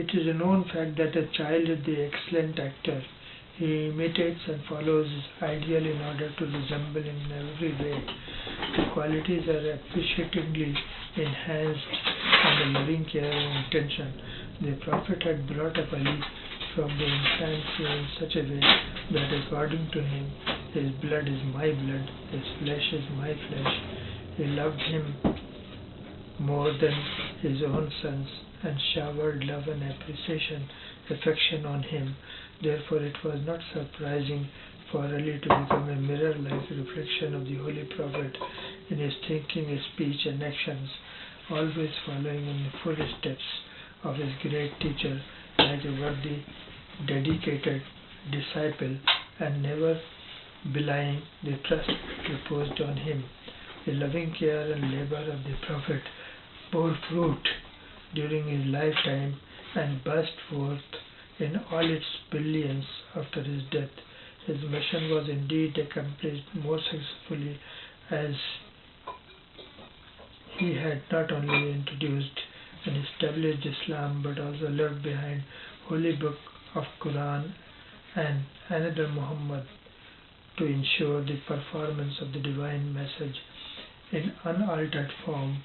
It is a known fact that a child is the excellent actor. He imitates and follows his ideal in order to resemble him in every way. The qualities are appreciatingly enhanced under loving care and attention. The Prophet had brought up Ali from the infancy in such a way that according to him, his blood is my blood, his flesh is my flesh. He loved him more than his own sons and showered love and affection on him. Therefore, it was not surprising for Ali to become a mirror-like reflection of the Holy Prophet in his thinking, his speech and actions, always following in the footsteps of his great teacher like a worthy, dedicated disciple and never belying the trust reposed on him. The loving care and labor of the Prophet bore fruit during his lifetime and burst forth in all its brilliance after his death. His mission was indeed accomplished more successfully as he had not only introduced and established Islam but also left behind holy book of Quran and another Muhammad to ensure the performance of the divine message in unaltered form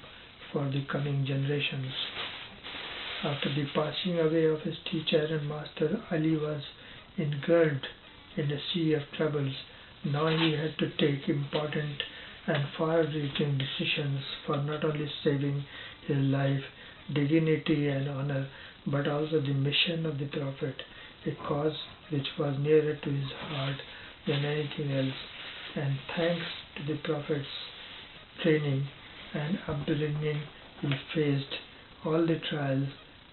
for the coming generations. After the passing away of his teacher and master, Ali was engulfed in a sea of troubles. Now he had to take important and far-reaching decisions for not only saving his life, dignity and honor, but also the mission of the Prophet, a cause which was nearer to his heart than anything else. And thanks to the Prophet's training and upbringing, he faced all the trials,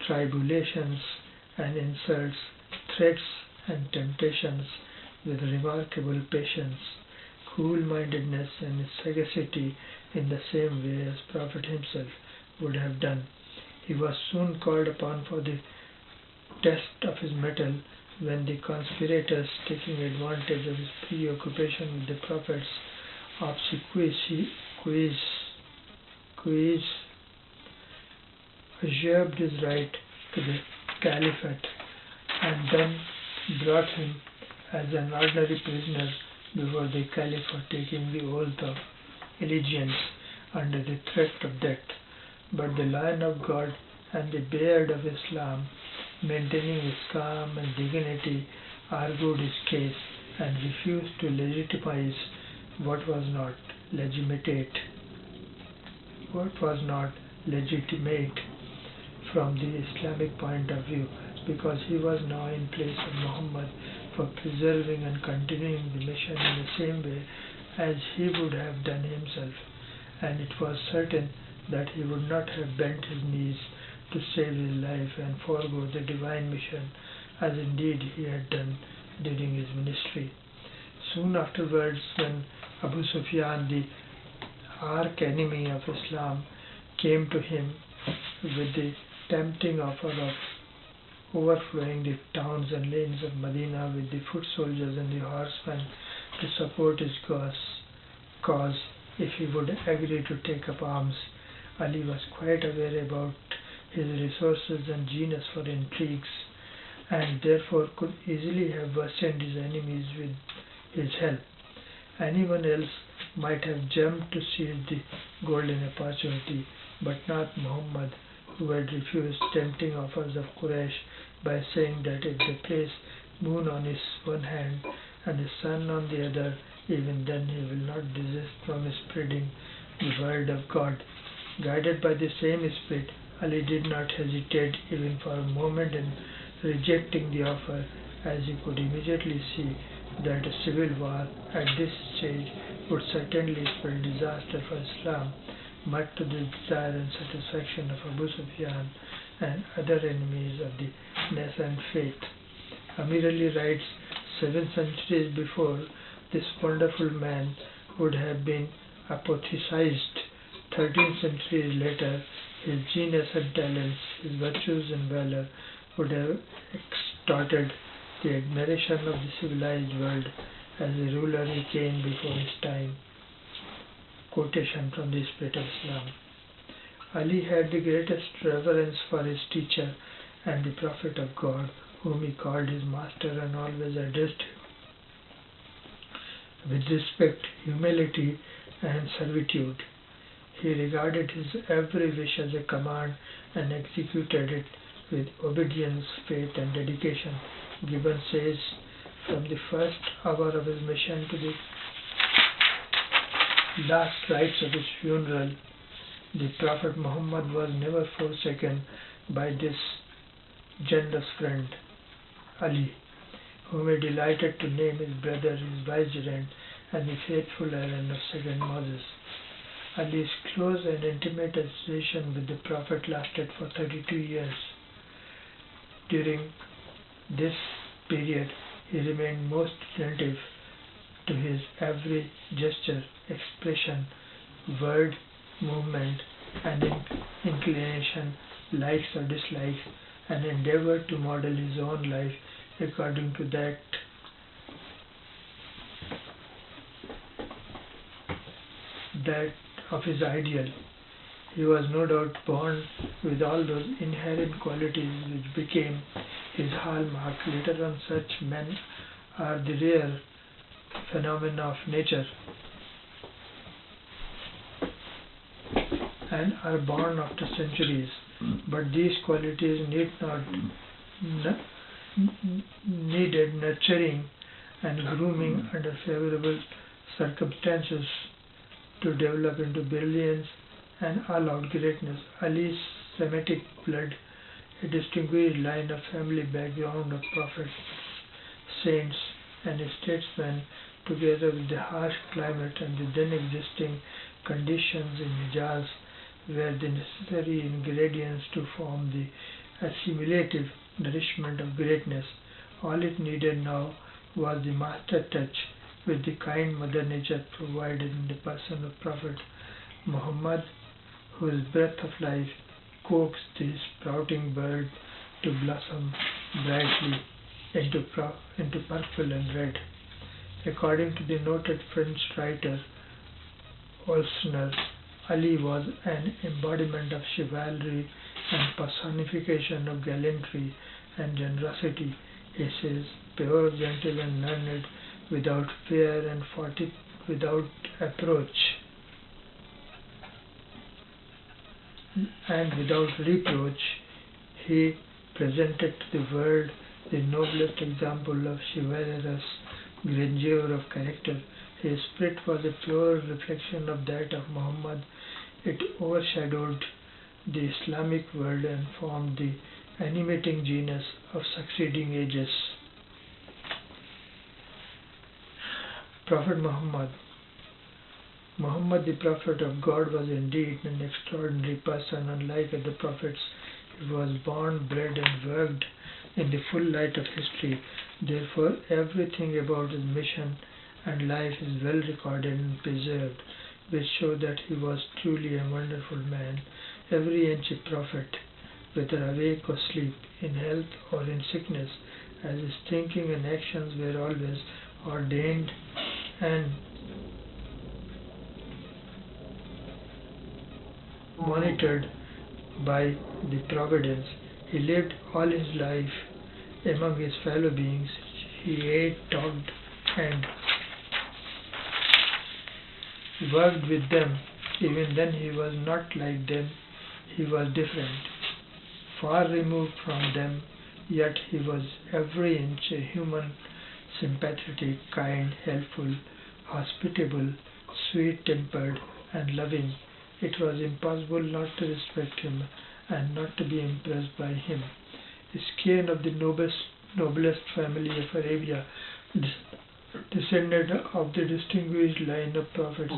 tribulations and insults, threats and temptations with remarkable patience, cool-mindedness and sagacity in the same way as Prophet himself would have done. He was soon called upon for the test of his mettle when the conspirators, taking advantage of his preoccupation with the Prophet's obsequies, usurped his right to the caliphate and then brought him as an ordinary prisoner before the caliph for taking the oath of allegiance under the threat of death. But the Lion of God and the Beard of Islam, maintaining his calm and dignity, argued his case and refused to legitimize what was not legitimate from the Islamic point of view, because he was now in place of Muhammad for preserving and continuing the mission in the same way as he would have done himself, and it was certain that he would not have bent his knees to save his life and forego the divine mission, as indeed he had done during his ministry. Soon afterwards, when Abu Sufyan, the arch-enemy of Islam, came to him with the tempting offer of overflowing the towns and lanes of Medina with the foot soldiers and the horsemen to support his cause if he would agree to take up arms, Ali was quite aware about his resources and genius for intrigues, and therefore could easily have worsened his enemies with his help. Anyone else might have jumped to seize the golden opportunity, but not Muhammad, who had refused tempting offers of Quraysh by saying that if they place moon on his one hand and the sun on the other, even then he will not desist from spreading the word of God. Guided by the same spirit, Ali did not hesitate even for a moment in rejecting the offer, as he could immediately see that a civil war at this stage would certainly spell disaster for Islam, much to the desire and satisfaction of Abu Sufyan and other enemies of the nascent faith. Amir Ali writes, 7 centuries before, this wonderful man would have been apotheosized. 13 centuries later, his genius and talents, his virtues and valor would have extorted the admiration of the civilized world. As a ruler he came before his time. Quotation from the Spirit of Islam. Ali had the greatest reverence for his teacher and the Prophet of God, whom he called his master and always addressed him with respect, humility, and servitude. He regarded his every wish as a command and executed it with obedience, faith, and dedication. Gibbon says, from the first hour of his mission to the last rites of his funeral, the Prophet Muhammad was never forsaken by this generous friend, Ali, whom he delighted to name his brother, his vicegerent, and the faithful Aaron of second Moses. Ali's close and intimate association with the Prophet lasted for 32 years. During this period, he remained most attentive to his every gesture, expression, word, movement, and inclination, likes or dislikes, and endeavored to model his own life according to that of his ideal. He was no doubt born with all those inherent qualities which became his hallmark. Later on, such men are the rare phenomena of nature and are born after centuries. But these qualities needed nurturing and grooming under favorable circumstances to develop into brilliance and all-out greatness. Ali's Semitic blood, a distinguished line of family background of prophets, saints, and statesmen, together with the harsh climate and the then existing conditions in Hijaz, were the necessary ingredients to form the assimilative nourishment of greatness. All it needed now was the master touch, which the kind Mother Nature provided in the person of Prophet Muhammad, whose breath of life coaxed the sprouting bird to blossom brightly into purple and red. According to the noted French writer Olsner, Ali was an embodiment of chivalry and personification of gallantry and generosity. He says, pure, gentle, and learned, without fear and without approach, and without reproach, he presented to the world the noblest example of chivalrous grandeur of character. His spirit was a pure reflection of that of Muhammad. It overshadowed the Islamic world and formed the animating genius of succeeding ages. Prophet Muhammad. Muhammad, the Prophet of God, was indeed an extraordinary person. Unlike other prophets, he was born, bred, and worked in the full light of history. Therefore, everything about his mission and life is well recorded and preserved, which show that he was truly a wonderful man. Every ancient prophet, whether awake or asleep, in health or in sickness, as his thinking and actions were always ordained and monitored by the providence. He lived all his life among his fellow beings. He ate, talked, and worked with them. Even then he was not like them. He was different, far removed from them, yet he was every inch a human, sympathetic, kind, helpful, hospitable, sweet-tempered, and loving. It was impossible not to respect him and not to be impressed by him. A scion of the noblest family of Arabia, descended of the distinguished line of prophets,